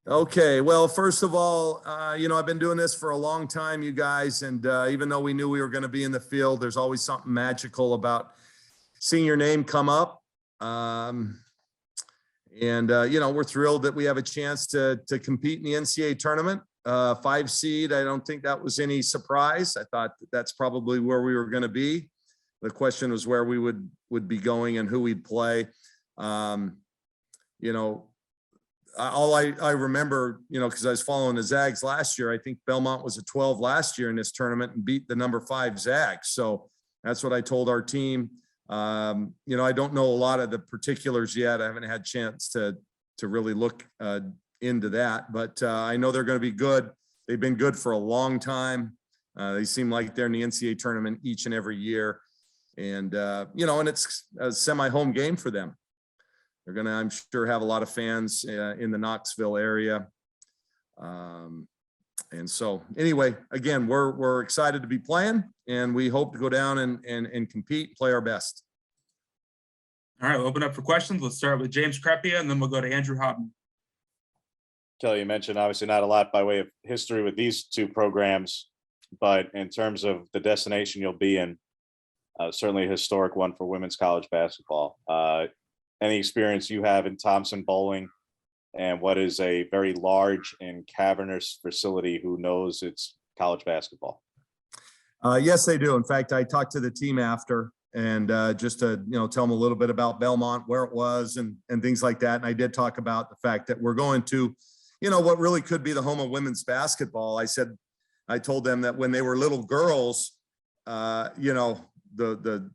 Okay, well, first of all, I've been doing this for a long time, you guys, and even though we knew we were going to be in the field, there's always something magical about seeing your name come up. We're thrilled that we have a chance to compete in the NCAA tournament. 5 seed, I don't think that was any surprise. I thought that's probably where we were going to be. The question was where we would be going and who we'd play. All I remember, because I was following the Zags last year, I think Belmont was a 12 last year in this tournament and beat the number 5 Zags. So that's what I told our team. I don't know a lot of the particulars yet. I haven't had a chance to really look into that, but I know they're going to be good. They've been good for a long time. They seem like they're in the NCAA tournament each and every year. And it's a semi-home game for them. They're going to, I'm sure, have a lot of fans in the Knoxville area. And so anyway, again, we're excited to be playing, and we hope to go down and compete, play our best. All right, we'll open up for questions. Let's start with James Crepia, and then we'll go to Andrew Houghton. Kelly, you mentioned obviously not a lot by way of history with these two programs, but in terms of the destination you'll be in, certainly a historic one for women's college basketball. Any experience you have in Thompson Bowling and what is a very large and cavernous facility who knows it's college basketball? Yes, they do. In fact, I talked to the team after and just to, tell them a little bit about Belmont, where it was and things like that. And I did talk about the fact that we're going to, what really could be the home of women's basketball. I told them that when they were little girls, the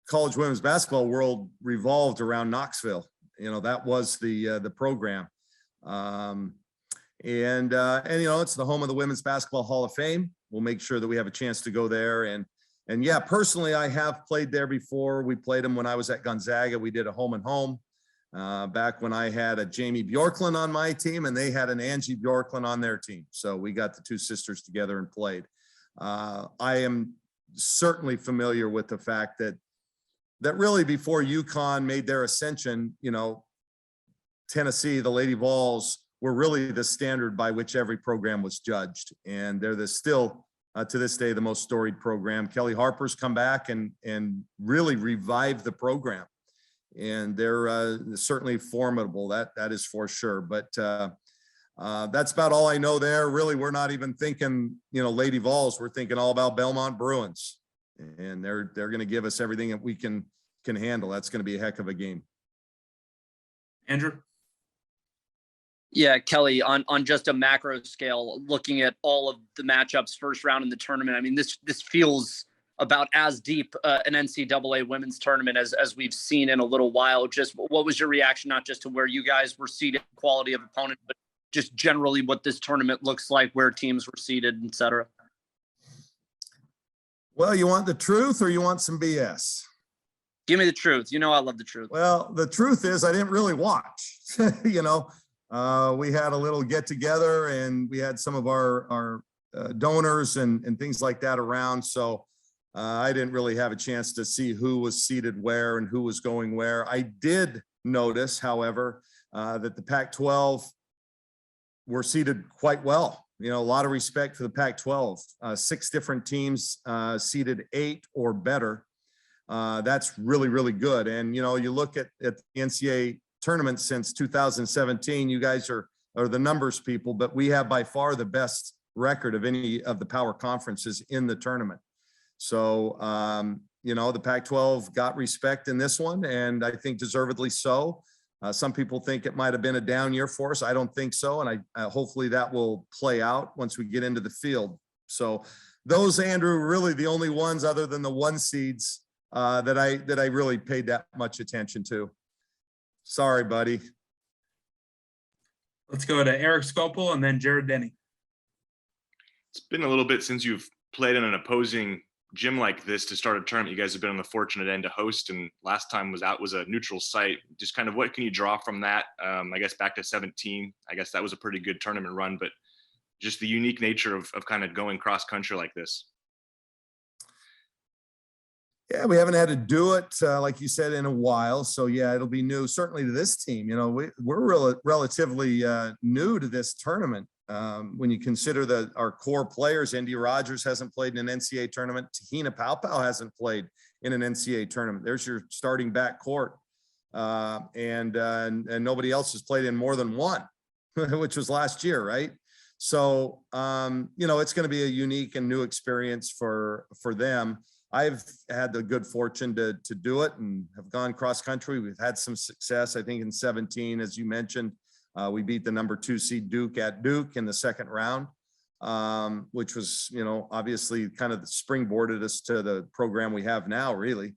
college women's basketball world revolved around Knoxville. That was the program. It's the home of the Women's Basketball Hall of Fame. We'll make sure that we have a chance to go there. And yeah, personally, I have played there before. We played them when I was at Gonzaga. We did a home and home back when I had a Jamie Bjorklund on my team and they had an Angie Bjorklund on their team. So we got the two sisters together and played. I am certainly familiar with the fact that really before UConn made their ascension, Tennessee, the Lady Vols were really the standard by which every program was judged. And they're still, to this day, the most storied program. Kelly Harper's come back and really revived the program. And they're certainly formidable. That is for sure. But that's about all I know there. Really, we're not even thinking, Lady Vols. We're thinking all about Belmont Bruins. And they're going to give us everything that we can handle. That's going to be a heck of a game. Andrew? Yeah, Kelly, on just a macro scale, looking at all of the matchups first round in the tournament, I mean, this feels about as deep an NCAA women's tournament as we've seen in a little while. Just what was your reaction, not just to where you guys were seated, quality of opponent, but just generally what this tournament looks like, where teams were seated, et cetera? Well, you want the truth or you want some BS? Give me the truth. I love the truth. Well, the truth is I didn't really watch. We had a little get together and we had some of our donors and things like that around. So I didn't really have a chance to see who was seated where and who was going where. I did notice, however, that the Pac-12 were seated quite well. A lot of respect for the Pac-12. 6 different teams seated 8 or better. That's really, really good. And, you look at the NCAA tournament since 2017, you guys are the numbers people, but we have by far the best record of any of the power conferences in the tournament. So, the Pac-12 got respect in this one, and I think deservedly so. Some people think it might have been a down year for us. I don't think so. And I hopefully that will play out once we get into the field. So those, Andrew, really the only ones other than the 1 seeds that I really paid that much attention to. Sorry, buddy. Let's go to Eric Scopel and then Jared Denny. It's been a little bit since you've played in an opposing gym like this to start a tournament. You guys have been on the fortunate end to host, and last time was a neutral site. Just kind of what can you draw from that? I guess back to 17, I guess that was a pretty good tournament run, but just the unique nature of kind of going cross country like this. Yeah, we haven't had to do it, like you said, in a while. So yeah, it'll be new, certainly to this team. You know, we're relatively new to this tournament. When you consider that our core players, Indy Rogers hasn't played in an NCAA tournament. Tahina Paupau hasn't played in an NCAA tournament. There's your starting backcourt. And nobody else has played in more than one, which was last year, right? So, you know, it's going to be a unique and new experience for them. I've had the good fortune to do it and have gone cross country. We've had some success, I think, in 17, as you mentioned. We beat the number 2 seed Duke at Duke in the second round, which was, you know, obviously kind of springboarded us to the program we have now, really.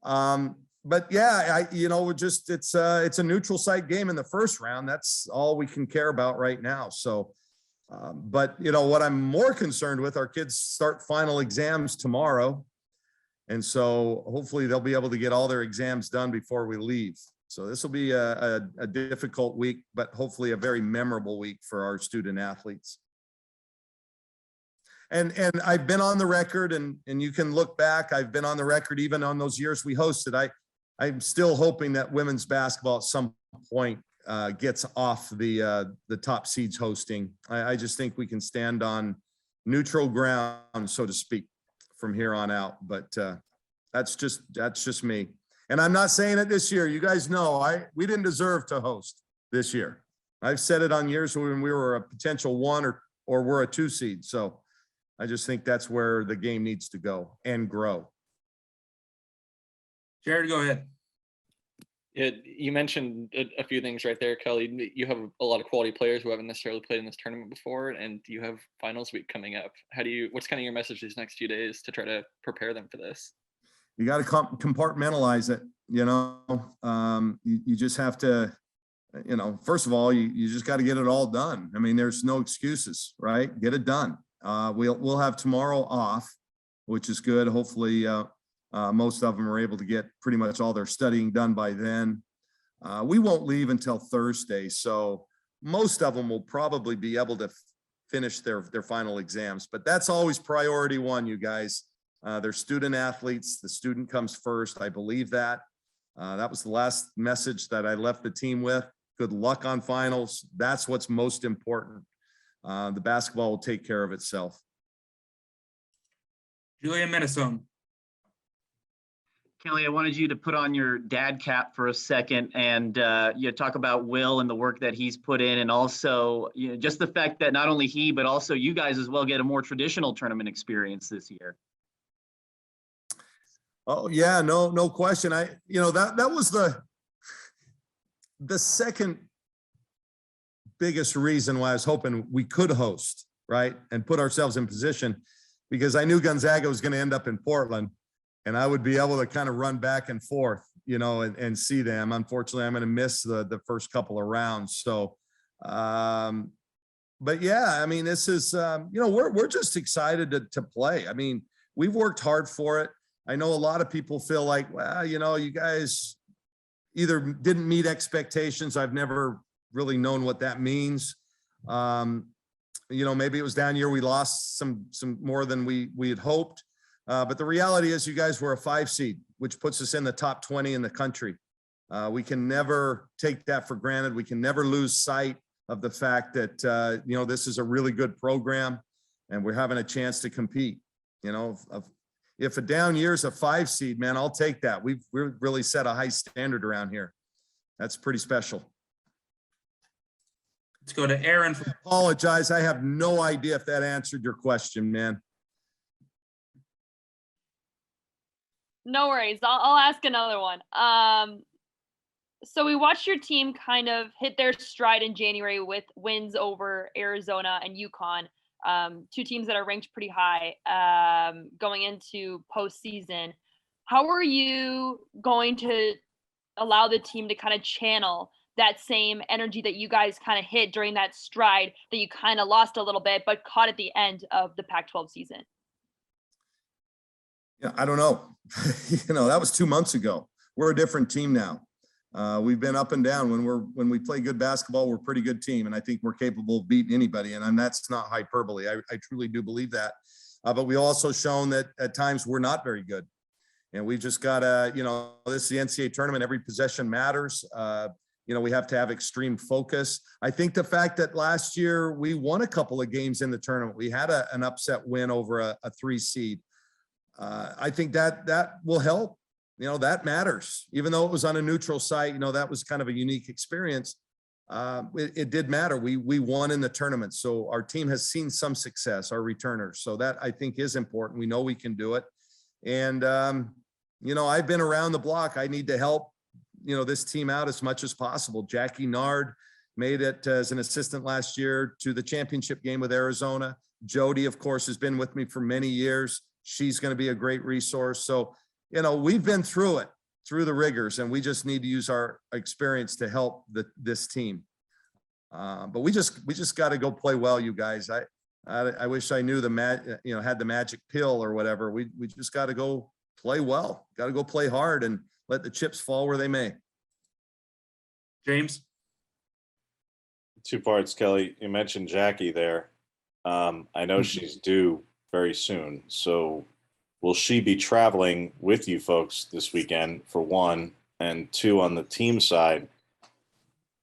But yeah, you know, it's a neutral site game in the first round. That's all we can care about right now. So, but you know, what I'm more concerned with, our kids start final exams tomorrow. And so hopefully they'll be able to get all their exams done before we leave. So this will be a difficult week, but hopefully a very memorable week for our student athletes. And I've been on the record, and you can look back, I've been on the record even on those years we hosted. I'm still hoping that women's basketball at some point gets off the top seeds hosting. I just think we can stand on neutral ground, so to speak, from here on out. But that's just me. And I'm not saying it this year. You guys know we didn't deserve to host this year. I've said it on years when we were a potential 1 or we're a 2 seed. So I just think that's where the game needs to go and grow. Jared, go ahead. Yeah, you mentioned a few things right there, Kelly. You have a lot of quality players who haven't necessarily played in this tournament before, and you have finals week coming up. What's kind of your message these next few days to try to prepare them for this? You got to compartmentalize it. You know, you just have to, you know, first of all, you just got to get it all done. I mean, there's no excuses, right? Get it done. We'll have tomorrow off, which is good. Hopefully, most of them are able to get pretty much all their studying done by then. We won't leave until Thursday, so most of them will probably be able to finish their final exams. But that's always priority one, you guys. They're student athletes. The student comes first. I believe that. That was the last message that I left the team with. Good luck on finals. That's what's most important. The basketball will take care of itself. Julian Minnesota. Kelly, I wanted you to put on your dad cap for a second and you talk about Will and the work that he's put in, and also just the fact that not only he, but also you guys as well get a more traditional tournament experience this year. Oh yeah, no question. That was the second biggest reason why I was hoping we could host, right, and put ourselves in position, because I knew Gonzaga was going to end up in Portland. And I would be able to kind of run back and forth, and see them. Unfortunately, I'm going to miss the first couple of rounds. So, but yeah, I mean, this is, we're just excited to play. I mean, we've worked hard for it. I know a lot of people feel like, well, you guys either didn't meet expectations. I've never really known what that means. Maybe it was down year. We lost some more than we had hoped. But the reality is you guys were a 5 seed, which puts us in the top 20 in the country. We can never take that for granted. We can never lose sight of the fact that, this is a really good program and we're having a chance to compete. If a down year is a 5 seed, man, I'll take that. We've really set a high standard around here. That's pretty special. Let's go to Aaron. I apologize. I have no idea if that answered your question, man. No worries. I'll ask another one. So we watched your team kind of hit their stride in January with wins over Arizona and UConn, 2 teams that are ranked pretty high going into postseason. How are you going to allow the team to kind of channel that same energy that you guys kind of hit during that stride that you kind of lost a little bit, but caught at the end of the Pac-12 season? Yeah, I don't know. That was 2 months ago. We're a different team now. We've been up and down. When we play good basketball, we're a pretty good team, and I think we're capable of beating anybody. And that's not hyperbole. I truly do believe that. But we also shown that at times we're not very good. And we just gotta, this is the NCAA tournament. Every possession matters. We have to have extreme focus. I think the fact that last year we won a couple of games in the tournament, we had an upset win over a 3 seed. I think that will help. That matters. Even though it was on a neutral site, that was kind of a unique experience. It did matter. We won in the tournament. So our team has seen some success, our returners. So that I think is important. We know we can do it. And, I've been around the block. I need to help, this team out as much as possible. Jackie Nard made it as an assistant last year to the championship game with Arizona. Jody, of course, has been with me for many years. She's going to be a great resource. So, we've been through it, through the rigors, and we just need to use our experience to help this team. But we just got to go play well, you guys. I wish I knew had the magic pill or whatever. We just got to go play well, got to go play hard and let the chips fall where they may. James? 2 parts, Kelly. You mentioned Jackie there. I know she's due very soon. So will she be traveling with you folks this weekend, for 1? And 2, on the team side,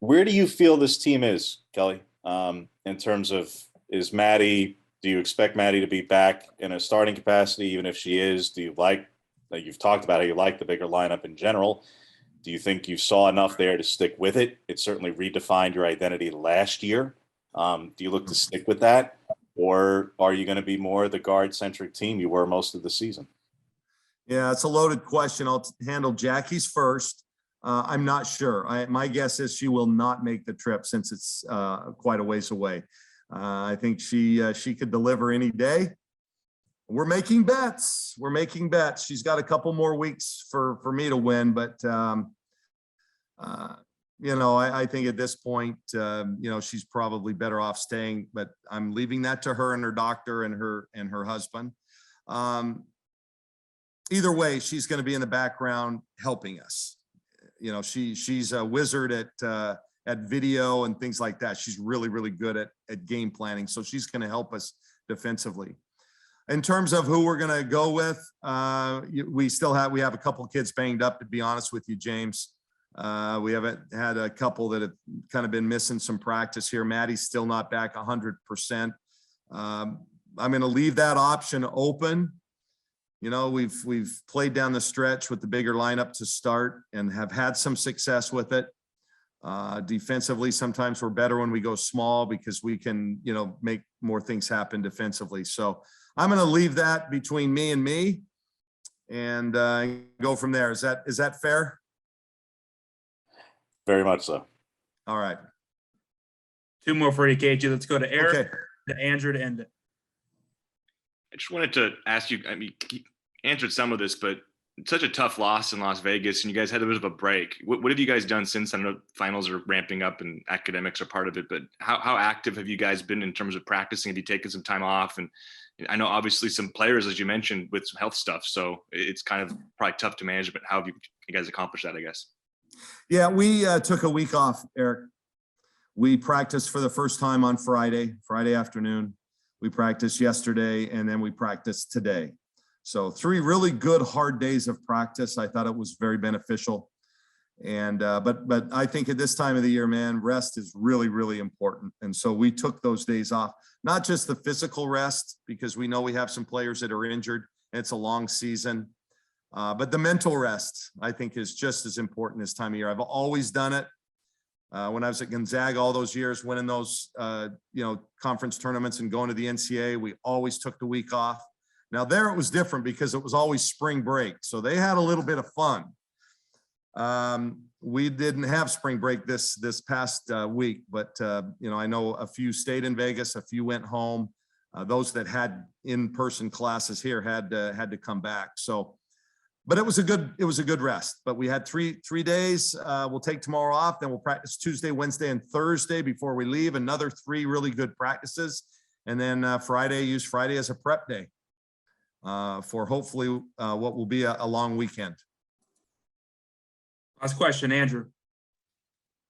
where do you feel this team is, Kelly, in terms of, is Maddie, do you expect Maddie to be back in a starting capacity? Even if she is, do you like you've talked about how you like the bigger lineup in general? Do you think you saw enough there to stick with it? It certainly redefined your identity last year. Do you look to stick with that? Or are you going to be more the guard-centric team you were most of the season? Yeah, it's a loaded question. I'll handle Jackie's first. I'm not sure. My guess is she will not make the trip since it's quite a ways away. I think she could deliver any day. We're making bets. She's got a couple more weeks for me to win, but I think at this point, she's probably better off staying, but I'm leaving that to her and her doctor and her husband. Either way, she's going to be in the background helping us. She's a wizard at video and things like that. She's really, really good at game planning. So she's going to help us defensively. In terms of who we're going to go with, we have a couple of kids banged up, to be honest with you, James. We haven't had a couple that have kind of been missing some practice here. Maddie's still not back 100%. I'm going to leave that option open. We've played down the stretch with the bigger lineup to start and have had some success with it. Defensively, sometimes we're better when we go small because we can, make more things happen defensively. So I'm going to leave that between me and go from there. Is that fair? Very much so. All right. 2 more for you, KG. Let's go to Eric, Okay. to Andrew to end it. I just wanted to ask you, you answered some of this, but it's such a tough loss in Las Vegas, and you guys had a bit of a break. What have you guys done since? I know finals are ramping up and academics are part of it, but how active have you guys been in terms of practicing? Have you taken some time off? And I know obviously some players, as you mentioned, with some health stuff, so it's kind of probably tough to manage, but how have you guys accomplished that, I guess? Yeah, we took a week off, Eric. We practiced for the first time on Friday afternoon. We practiced yesterday, and then we practiced today. So 3 really good hard days of practice. I thought it was very beneficial. And but I think at this time of the year, man, rest is really, really important. And so we took those days off, not just the physical rest, because we know we have some players that are injured. It's a long season. But the mental rest, I think, is just as important this time of year. I've always done it. When I was at Gonzaga all those years, winning those, conference tournaments and going to the NCAA, we always took the week off. Now there it was different because it was always spring break. So they had a little bit of fun. We didn't have spring break this past week, but, I know a few stayed in Vegas, a few went home. Those that had in-person classes here had to come back. So, but it was a good rest. But we had three days. We'll take tomorrow off. Then we'll practice Tuesday, Wednesday, and Thursday before we leave. Another 3 really good practices, and then use Friday as a prep day for hopefully what will be a long weekend. Last question, Andrew.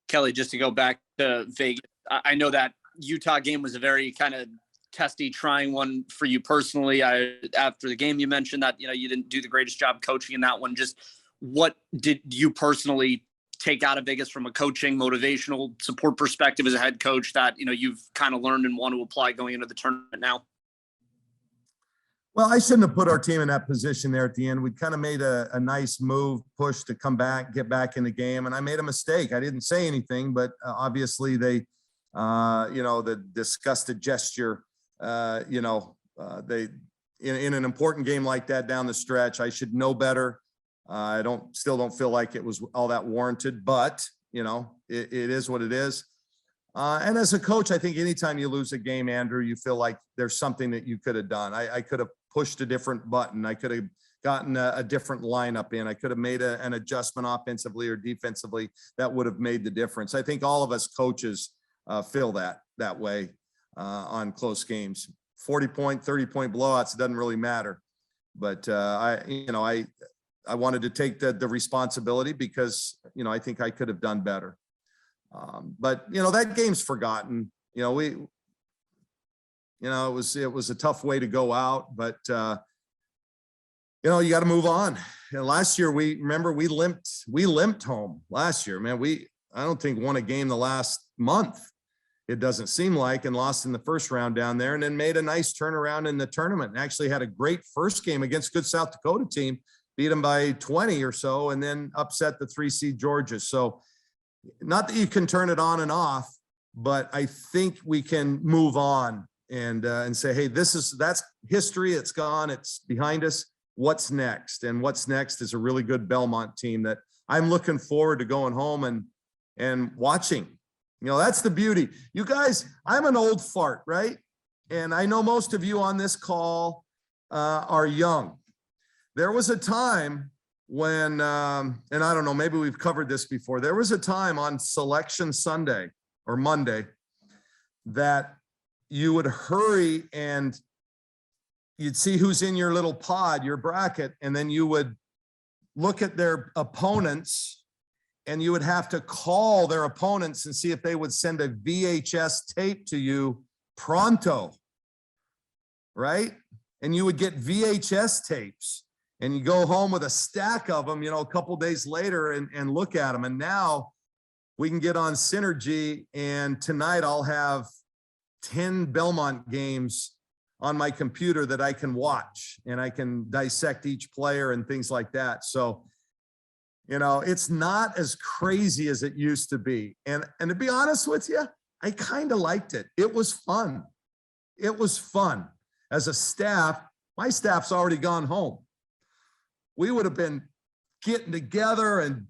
Kelly, just to go back to Vegas, I know that Utah game was a very kind of Testy, trying one for you personally. After the game, you mentioned that, you didn't do the greatest job coaching in that one. Just what did you personally take out of Vegas from a coaching, motivational support perspective as a head coach that, you've kind of learned and want to apply going into the tournament now? Well, I shouldn't have put our team in that position there at the end. We kind of made a nice move, push to come back, get back in the game. And I made a mistake. I didn't say anything, but obviously they, the disgusted gesture, they, in an important game like that down the stretch, I should know better. I still don't feel like it was all that warranted, but it is what it is. And as a coach, I think anytime you lose a game, Andrew, you feel like there's something that you could have done. I could have pushed a different button. I could have gotten a different lineup in. I could have made an adjustment offensively or defensively that would have made the difference. I think all of us coaches feel that way on close games. 40-point, 30-point blowouts, it doesn't really matter. But I wanted to take the responsibility because, I think I could have done better. But that game's forgotten. It was a tough way to go out, but you got to move on. Last year we limped home last year, man. I don't think won a game the last month. It doesn't seem like, and lost in the first round down there, and then made a nice turnaround in the tournament and actually had a great first game against good South Dakota team, beat them by 20 or so, and then upset the 3 seed Georgia. So not that you can turn it on and off, but I think we can move on and say, hey, that's history. It's gone. It's behind us. What's next? And what's next is a really good Belmont team that I'm looking forward to going home and watching. That's the beauty. You guys, I'm an old fart, right? And I know most of you on this call are young. There was a time when, and I don't know, maybe we've covered this before. There was a time on Selection Sunday or Monday that you would hurry and you'd see who's in your little pod, your bracket, and then you would look at their opponents and you would have to call their opponents and see if they would send a VHS tape to you pronto, right? And you would get VHS tapes. And you go home with a stack of them, a couple days later and look at them. And now we can get on Synergy, and tonight I'll have 10 Belmont games on my computer that I can watch, and I can dissect each player and things like that. So, it's not as crazy as it used to be. And to be honest with you, I kind of liked it. It was fun. It was fun. As a staff, my staff's already gone home. We would have been getting together and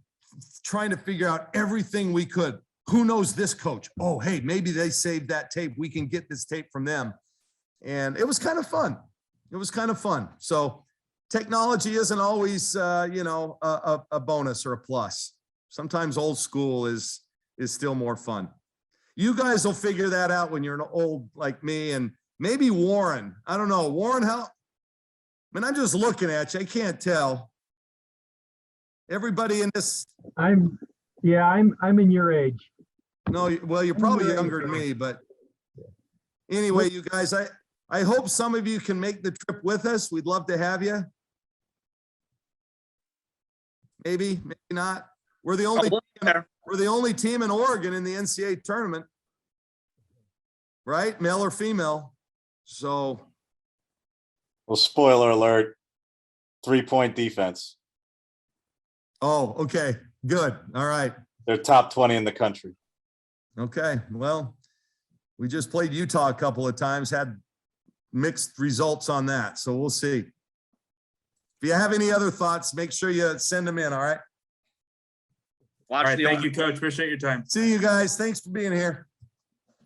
trying to figure out everything we could. Who knows this coach? Oh, hey, maybe they saved that tape. We can get this tape from them. And it was kind of fun. It was kind of fun. So technology isn't always, a bonus or a plus. Sometimes old school is still more fun. You guys will figure that out when you're an old like me, and maybe Warren. I don't know. Warren, how? I mean, I'm just looking at you. I can't tell. Everybody in this. I'm in your age. No, well, you're probably younger than me, but anyway, you guys, I hope some of you can make the trip with us. We'd love to have you. Maybe not. We're the only team in Oregon in the NCAA tournament, right? Male or female. So. Well, spoiler alert, 3-point defense. Oh, okay. Good. All right. They're top 20 in the country. Okay. Well, we just played Utah a couple of times, had mixed results on that. So we'll see. If you have any other thoughts, make sure you send them in. All right. All right. Thank you, Coach. Appreciate your time. See you guys. Thanks for being here.